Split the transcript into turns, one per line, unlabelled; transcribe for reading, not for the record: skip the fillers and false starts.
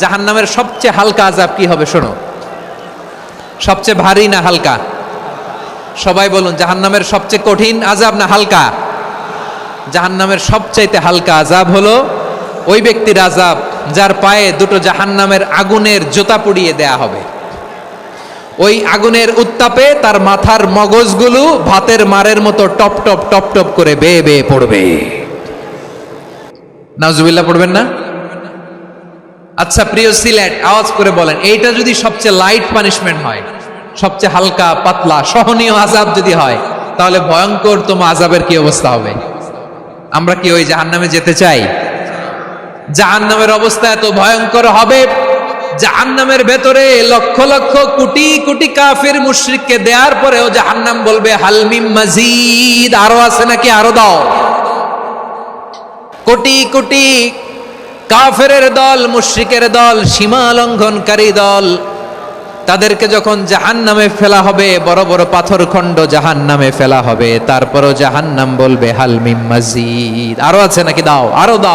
জাহান্নামের সবচেয়ে হালকা আযাব কি হবে শোনো। সবচেয়ে ভারী না হালকা? সবাই বলুন, জাহান্নামের সবচেয়ে কঠিন আযাব না হালকা? জাহান্নামের সবচাইতে হালকা আযাব হলো ওই ব্যক্তির আযাব যার পায়ে দুটো জাহান্নামের আগুনের জুতা পুড়িয়ে দেয়া হবে। ওই আগুনের উত্তাপে তার মাথার মগজগুলো ভাতের মারের মতো টপ টপ টপ টপ করে বেয়ে বেয়ে পড়বে। নাউজুবিল্লাহ পড়বেন না? আচ্ছা প্রিয় সিলেট, আওয়াজ করে বলেন, এইটা যদি সবচেয়ে লাইট পানিশমেন্ট হয়, সবচেয়ে হালকা পাতলা সহনীয় আযাব যদি হয়, তাহলে ভয়ঙ্করতম আযাবের কি অবস্থা হবে? আমরা কি ওই জাহান্নামে যেতে চাই? জাহান্নামের অবস্থা এত ভয়ঙ্কর হবে, জাহান্নামের ভেতরে লক্ষ লক্ষ কোটি কোটি কাফির মুশরিককে দেওয়ার পরেও জাহান্নাম বলবে হাল মিন মাজিদ, আরো আছে নাকি, আরো দাও। কোটি কোটি কাফেরের দল, মুশরিকের দল, সীমা লঙ্ঘনকারী দল, তাদেরকে যখন জাহান্নামে ফেলা হবে, বড় বড় পাথরখণ্ড জাহান্নামে ফেলা হবে, তারপরও জাহান্নাম বলবে হাল মিন মাজিদ, আরো আছে নাকি, দাও, আরো দাও।